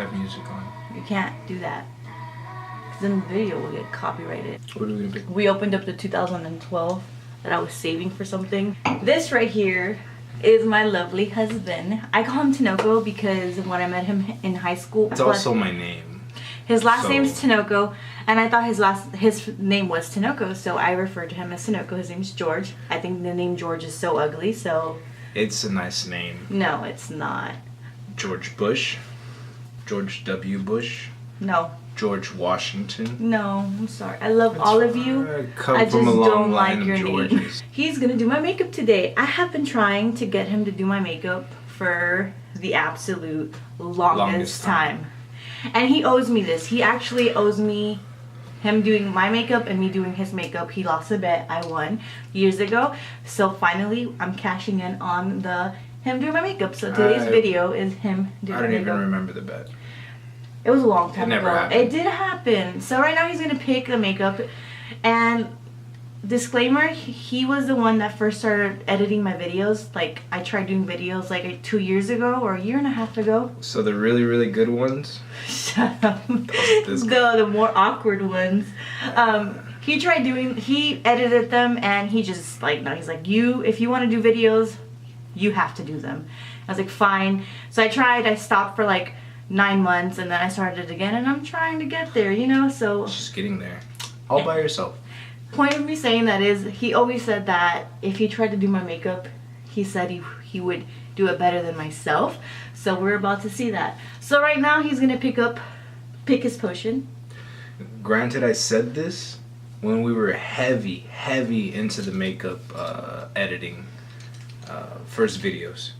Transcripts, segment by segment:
have music on. You can't do that. Because then the video will get copyrighted. What are we gonna pick? We opened up the 2012 that I was saving for something. This right here is my lovely husband. I call him Tinoco because when I met him in high school. It's also my name. His last name's Tinoco, and I thought his name was Tinoco, so I referred to him as Tinoco. His name's George. I think the name George is so ugly, so... It's a nice name. No, it's not. George Bush. George W. Bush. No. George Washington. No, I'm sorry. I love all of you. I just don't like your name. He's gonna do my makeup today. I have been trying to get him to do my makeup for the absolute longest time. And he owes me this. He actually owes me him doing my makeup and me doing his makeup. He lost a bet I won years ago. So finally, I'm cashing in on him doing my makeup. So today's video is him doing my makeup. I don't even remember the bet. It was a long time ago. Happened. It did happen. So right now he's going to pick the makeup. And disclaimer, he was the one that first started editing my videos. Like, I tried doing videos like 2 years ago or a year and a half ago. So the really, really good ones? Shut up. The more awkward ones. He edited them and he just like, no, he's like, if you want to do videos, you have to do them. I was like, fine. So I tried. I stopped for like 9 months and then I started again and I'm trying to get there, you know, so. Just getting there. All by yourself. Point of me saying that is, he always said that if he tried to do my makeup, he said he would do it better than myself. So we're about to see that. So right now he's gonna pick his potion. Granted, I said this when we were heavy into the makeup editing first videos.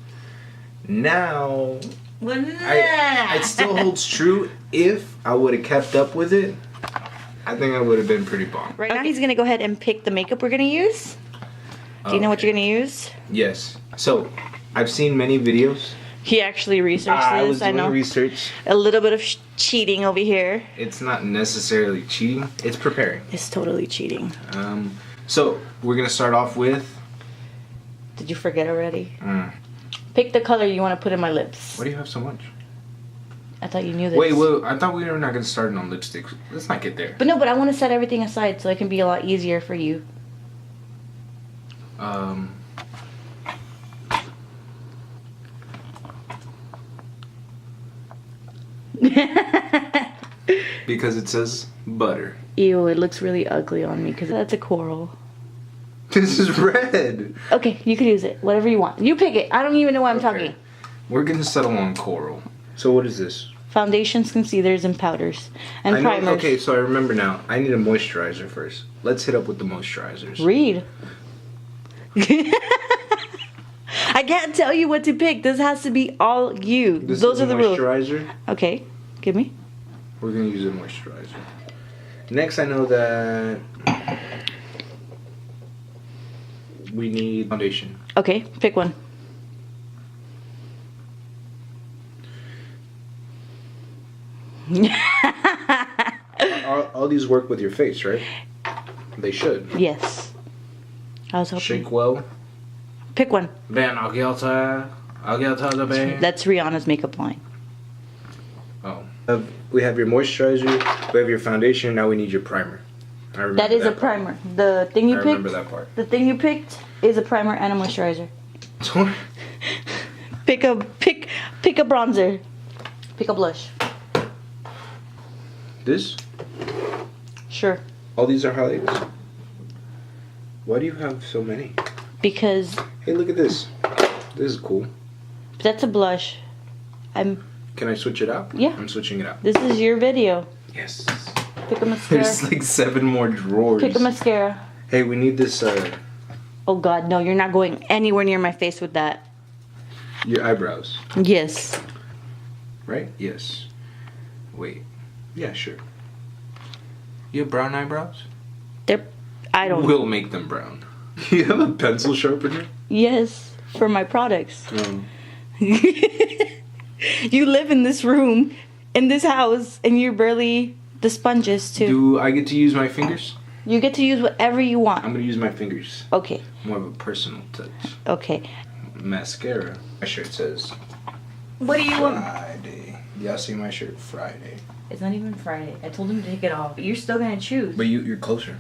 Now it still holds true. If I would have kept up with it, I think I would have been pretty bomb. Right now he's gonna go ahead and pick the makeup we're gonna use. Do you know what you're gonna use? Yes. So I've seen many videos. He actually researched this. I was doing know. research. A little bit of cheating over here. It's not necessarily cheating. It's preparing. It's totally cheating. So we're gonna start off with. Did you forget already? Pick the color you want to put in my lips. Why do you have so much? I thought you knew this. Wait, I thought we were not gonna start on lipsticks. Let's not get there. But no, I want to set everything aside so it can be a lot easier for you. Because it says butter. Ew, it looks really ugly on me because that's a coral. This is red. Okay, you can use it. Whatever you want. You pick it. I don't even know why I'm talking. We're gonna settle on coral. So what is this? Foundations, concealers, and powders. And primers. Okay, so I remember now. I need a moisturizer first. Let's hit up with the moisturizers. Read. I can't tell you what to pick. This has to be all you. Those are the rules. Moisturizer. Okay, give me. We're gonna use a moisturizer. Next, I know that we need foundation. Okay, pick one. all these work with your face, right? They should. Yes. I was hoping. Shake well. Pick one. I'll get the band. That's Rihanna's makeup line. Oh. We have your moisturizer. We have your foundation. Now we need your primer. I remember that is a primer. The thing you picked. I remember that part. The thing you picked is a primer and a moisturizer. Pick a bronzer. Pick a blush. This? Sure. All these are highlights? Why do you have so many? Because... Hey, look at this. This is cool. That's a blush. Can I switch it out? Yeah. I'm switching it out. This is your video. Yes. Pick a mascara. There's like 7 more drawers. Pick a mascara. Hey, we need this, Oh God, no, you're not going anywhere near my face with that. Your eyebrows. Yes. Right? Yes. Wait. Yeah, sure. You have brown eyebrows? We'll make them brown. You have a pencil sharpener? Yes, for my products. You live in this room, in this house, and you're barely the sponges too. Do I get to use my fingers? You get to use whatever you want. I'm gonna use my fingers. Okay. More of a personal touch. Okay. Mascara. My shirt says What do you want? Friday. Y'all see my shirt Friday. It's not even Friday. I told him to take it off. You're still gonna choose. But you're closer.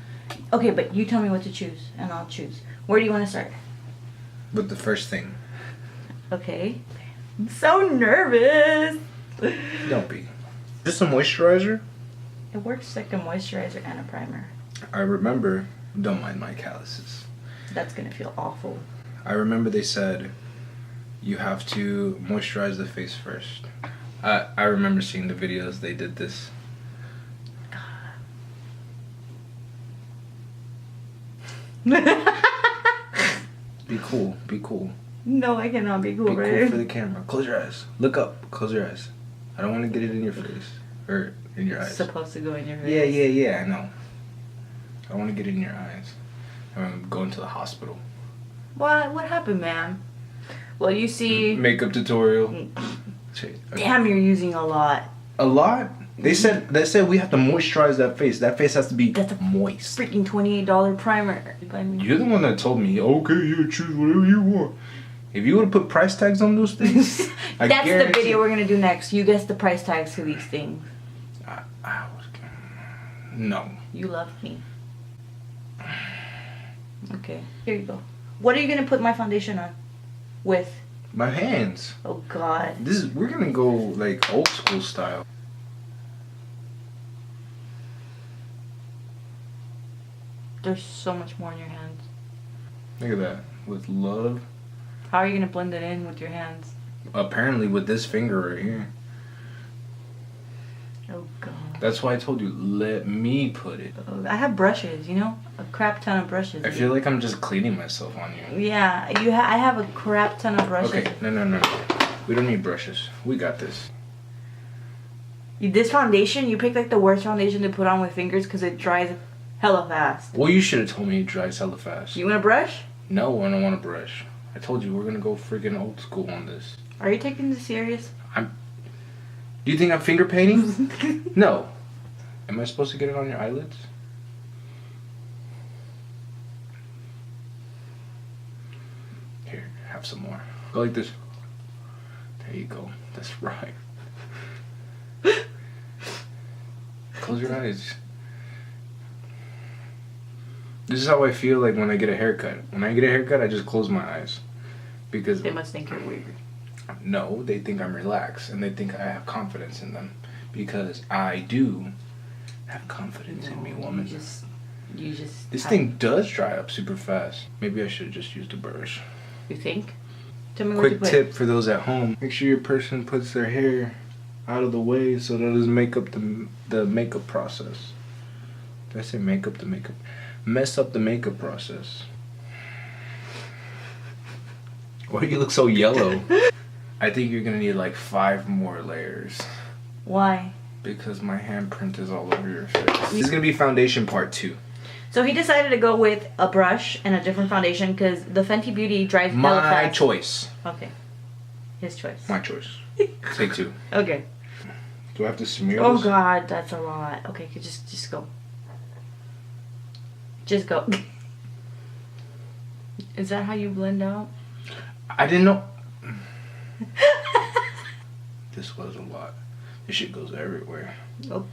Okay, but you tell me what to choose, and I'll choose. Where do you want to start? With the first thing. Okay. I'm so nervous. Don't be. Is this a moisturizer? It works like a moisturizer and a primer. I remember, don't mind my calluses. That's gonna feel awful. I remember they said you have to moisturize the face first. I remember seeing the videos they did this. Be cool. Be cool. No, I cannot be cool, Be right? cool for the camera. Close your eyes. Look up. Close your eyes. I don't want to get it in your face. Or in your It's eyes. supposed to go in your face. Yeah, I know. I want to get it in your eyes. I'm going to the hospital. What happened, ma'am? Well, you see... Makeup tutorial. Damn, you're using a lot. A lot? They said we have to moisturize that face. That face has to be moist. Freaking $28 primer. You're the one that told me, okay, you choose whatever you want. If you would have put price tags on those things, that's the video we're gonna do next. You guess the price tags to these things. No. You love me. Okay, here you go. What are you gonna put my foundation on? With? My hands. Oh God. We're gonna go like old school style. There's so much more in your hands. Look at that. With love. How are you gonna blend it in with your hands? Apparently with this finger right here. Oh God. That's why I told you, let me put it. I have brushes, you know? A crap ton of brushes. I feel like I'm just cleaning myself on you. Yeah, I have a crap ton of brushes. Okay, no. We don't need brushes. We got this. This foundation, you picked like the worst foundation to put on with fingers because it dries hella fast. Well, you should have told me it dries hella fast. You want a brush? No, I don't want a brush. I told you we're gonna go freaking old school on this. Are you taking this serious? Do you think I'm finger painting? No. Am I supposed to get it on your eyelids? Here, have some more. Go like this. There you go. That's right. Close your eyes. This is how I feel like when I get a haircut. When I get a haircut, I just close my eyes. Because they must think you're weird. No, they think I'm relaxed and they think I have confidence in them. Because I do have confidence in me, woman. You just This thing does dry up super fast. Maybe I should have just used a brush. You think? Tell me what Quick to put. tip for those at home. Make sure your person puts their hair out of the way so that it doesn't make up the makeup process. Did I say make up the makeup? Mess up the makeup process. Why do you look so yellow? I think you're gonna need like 5 more layers. Why? Because my handprint is all over your face. This is gonna be foundation part 2. So he decided to go with a brush and a different foundation because the Fenty Beauty dries hella fast. My choice. Okay. His choice. My choice. Take 2. Okay. Do I have to smear Oh this? God, that's a lot. Okay, just go. Just go. Is that how you blend out? I didn't know. This was a lot. This shit goes everywhere. Oh.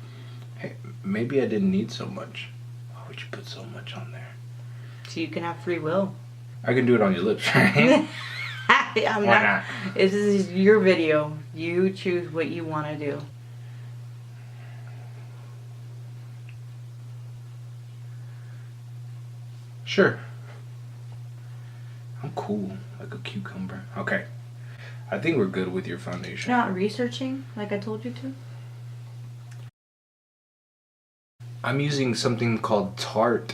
Hey, maybe I didn't need so much. Why would you put so much on there? So you can have free will. I can do it on your lips, right? I'm Why not. This is your video. You choose what you want to do. Sure. I'm cool, like a cucumber. Okay. I think we're good with your foundation. You're not researching like I told you to? I'm using something called Tarte.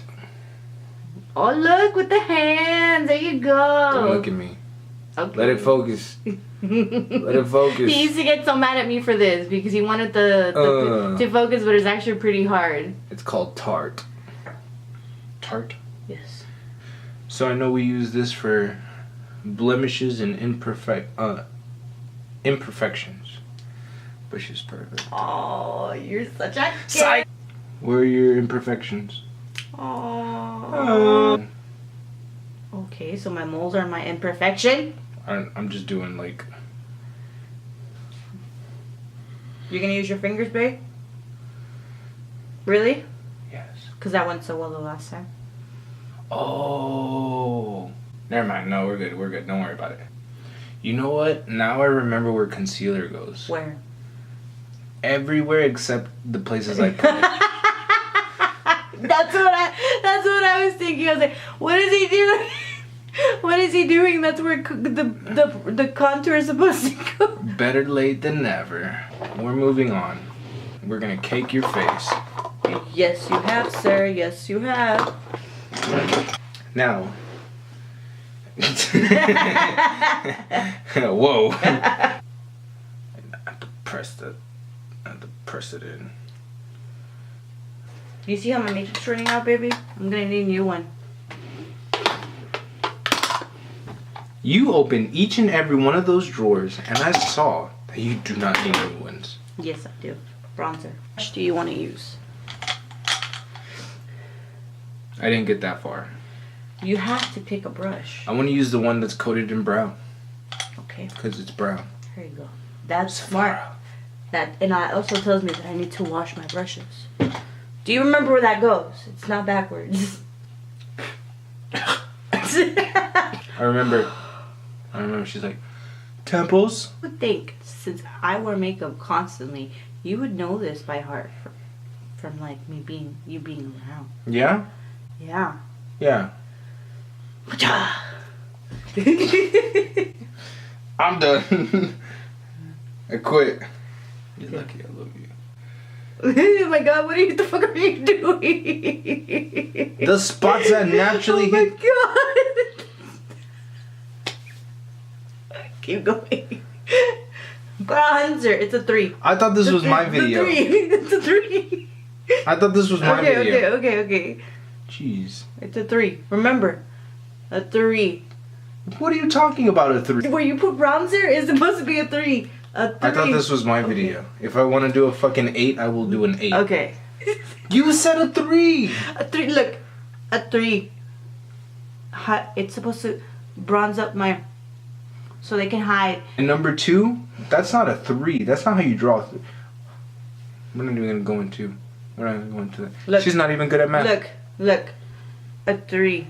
Oh, look with the hands. There you go. Don't look at me. Okay. Let it focus. Let it focus. He used to get so mad at me for this because he wanted to focus, but it's actually pretty hard. It's called Tarte. Tarte? Yes. So I know we use this for blemishes and imperfections. But she's perfect. Oh, you're such a Psych! Where are your imperfections? Oh. Okay, so my moles are my imperfection. I'm just doing like... You're gonna use your fingers, babe? Really? Yes. Because that went so well the last time. Oh. Never mind. No, we're good. We're good. Don't worry about it. You know what? Now I remember where concealer goes. Where? Everywhere except the places I put it. That's what I was thinking. I was like, what is he doing? What is he doing? That's where the contour is supposed to go. Better late than never. We're moving on. We're gonna cake your face. Yes, you have, sir. Yes, you have. Now. Whoa. I have to press that. I have to press it in. You see how my makeup's running out, baby? I'm gonna need a new one. You open each and every one of those drawers, and I saw that you do not need new ones. Yes, I do. Bronzer. Which do you want to use? I didn't get that far. You have to pick a brush. I want to use the one that's coated in brown. Okay. Because it's brown. Here you go. That's smart. That, and it also tells me that I need to wash my brushes. Do you remember where that goes? It's not backwards. I remember she's like, temples? I would think, since I wear makeup constantly, you would know this by heart from like you being around. Yeah? Yeah. Yeah. I'm done. I quit. You're lucky I love you. Oh my god, what the fuck are you doing? The spots that naturally hit. Oh my god. Keep going. Bronzer, it's a 3. I thought this was my video. It's a 3. I thought this was my video. Okay. Jeez. It's a 3. Remember, a 3. What are you talking about, a 3? Where you put bronzer is supposed to be a 3. A 3. I thought this was my video. If I want to do a fucking 8, I will do an 8. Okay. You said a 3. A 3. Look, a 3. It's supposed to bronze up my, so they can hide. And number 2, that's not a 3. That's not how you draw. We're not even gonna go into. We're not even going to that. Look, she's not even good at math. Look, a 3.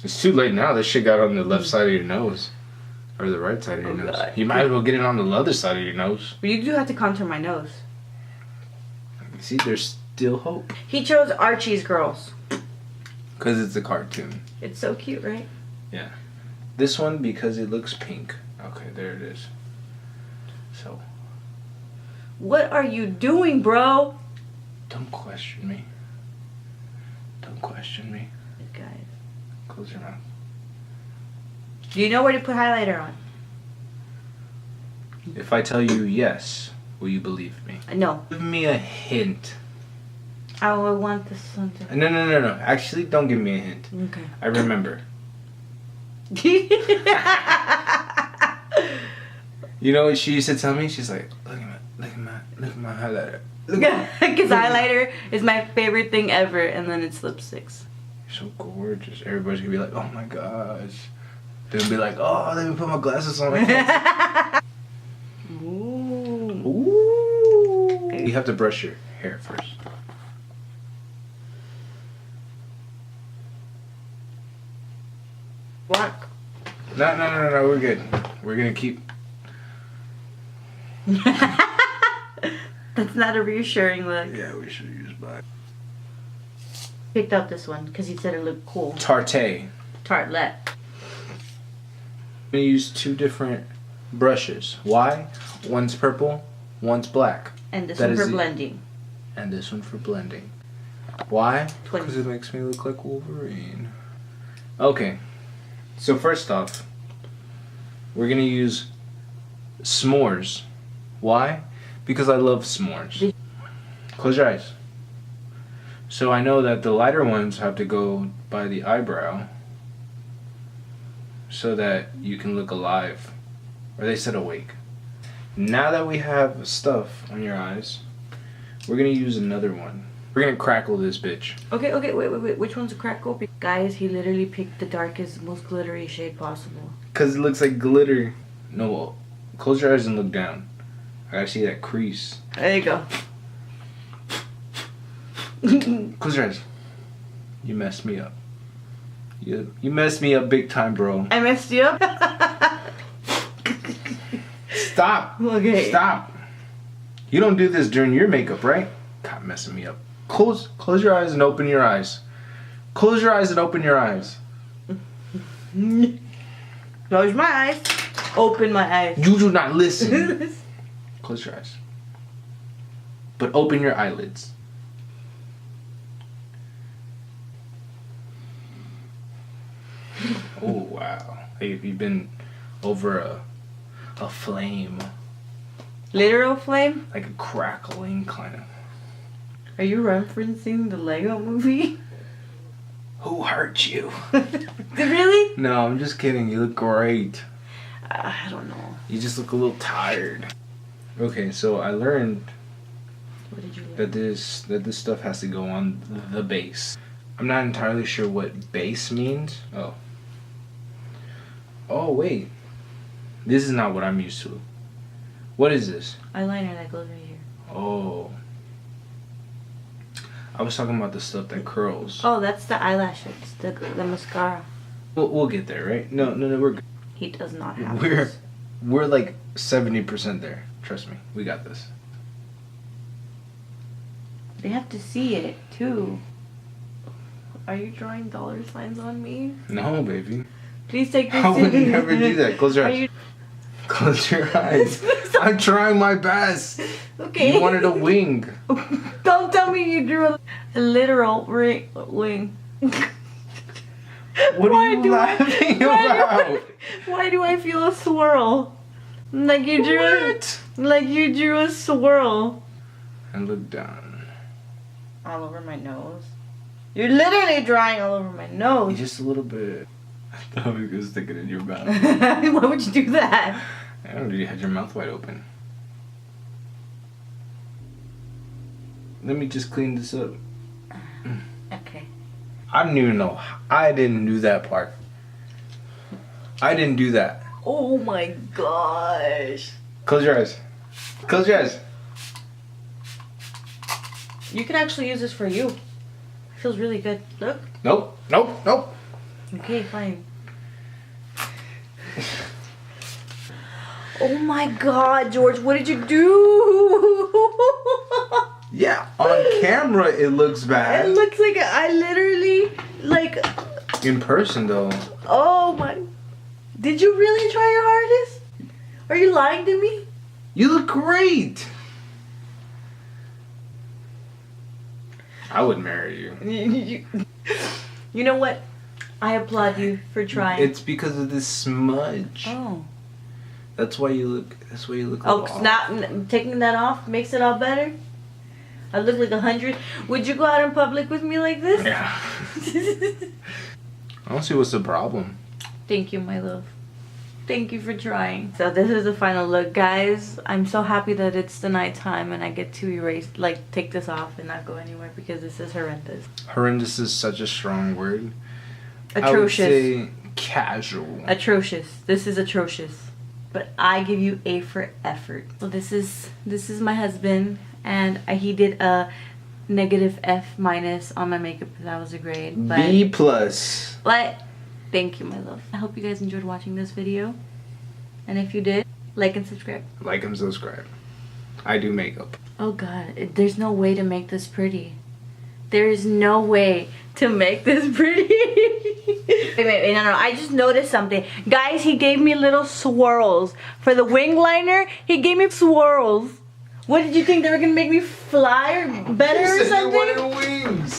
It's too late now. This shit got on the left side of your nose. Or the right side of your nose. God. You might as well get it on the other side of your nose. But you do have to contour my nose. See, there's still hope. He chose Archie's Girls. Because it's a cartoon. It's so cute, right? Yeah. This one because it looks pink. Okay, there it is. So. What are you doing, bro? Don't question me. Don't question me. Guys. Close your mouth. Do you know where to put highlighter on? If I tell you yes, will you believe me? No. Give me a hint. I would want this one to... No. Actually, don't give me a hint. Okay. I remember. You know what she used to tell me? She's like, look at my highlighter. Because highlighter is my favorite thing ever, and then it's lipsticks. You're so gorgeous. Everybody's gonna be like, oh my gosh. They'll be like, oh, let me put my glasses on. Ooh. You have to brush your hair first. Black. No, we're good. We're gonna keep. That's not a reassuring look. Yeah, we should use black. Picked out this one because he said it looked cool. Tartay. Tartlet. I'm gonna use 2 different brushes. Why? One's purple, one's black. And this one for blending. And this one for blending. Why? Twins. Because it makes me look like Wolverine. Okay. So first off, we're gonna use s'mores. Why? Because I love s'mores. Close your eyes. So I know that the lighter ones have to go by the eyebrow so that you can look alive. Or they said awake. Now that we have stuff on your eyes, we're gonna use another one. We're gonna crackle this bitch. Okay, wait. Which one's a crackle? Guys, he literally picked the darkest, most glittery shade possible. Cause it looks like glitter. No, close your eyes and look down. I gotta see that crease. There you go. Close your eyes. You messed me up. You messed me up big time, bro. I messed you up? Stop. Okay. Stop. You don't do this during your makeup, right? God, messing me up. Close your eyes and open your eyes. Close your eyes and open your eyes. Close my eyes. Open my eyes. You do not listen. Close your eyes. But open your eyelids. Oh, wow. Hey, have you been over a flame? Literal flame? Like a crackling kind of. Are you referencing the Lego movie? Who hurt you? Really? No, I'm just kidding. You look great. I don't know. You just look a little tired. Okay, so I learned What did you learn? that this stuff has to go on the base. I'm not entirely sure what base means. Oh wait. This is not what I'm used to. What is this? Eyeliner that goes right here. Oh. I was talking about the stuff that curls. Oh, that's the eyelashes. The mascara. We'll get there, right? No, we're good. He does not have We're this. we're like 70% there. Trust me, we got this. They have to see it, too. Are you drawing dollar signs on me? No, baby. Please take this. I would never do that. Close your Are eyes. you... Close your eyes. I'm trying my best. Okay. You wanted a wing. Don't tell me you drew a literal wing. What are you laughing about? Why do I feel a swirl? Like you drew What? like you drew a swirl. And look down. All over my nose. You're literally drawing all over my nose. Just a little bit. I thought we could stick it in your mouth. Why would you do that? I don't know, you had your mouth wide open. Let me just clean this up. Okay. I don't even know. I didn't do that part. I didn't do that. Oh my gosh. Close your eyes. Close your eyes. You can actually use this for you. It feels really good. Look. Nope. Nope. Okay, fine. Oh my god, George, what did you do? Yeah, on camera it looks bad. It looks like I literally, like... In person though. Oh my... Did you really try your hardest? Are you lying to me? You look great. I would marry you. You know what? I applaud you for trying. It's because of this smudge. Oh. That's why you look a little off. Not taking that off makes it all better? I look like 100. Would you go out in public with me like this? Yeah. I don't see what's the problem. Thank you, my love. Thank you for trying. So this is the final look, guys. I'm so happy that it's the nighttime and I get to erase, like, take this off and not go anywhere because this is horrendous. Horrendous is such a strong word. Atrocious. I would say casual. Atrocious. This is atrocious. But I give you A for effort. So this is my husband, and he did a negative F- on my makeup. That was a grade. But, B plus. But thank you, my love. I hope you guys enjoyed watching this video. And if you did, like and subscribe. Like and subscribe. I do makeup. Oh god, there's no way to make this pretty. There is no way to make this pretty. wait, no, I just noticed something. Guys, he gave me little swirls. For the wing liner, he gave me swirls. What did you think? They were gonna make me fly or better or something? You wanted wings.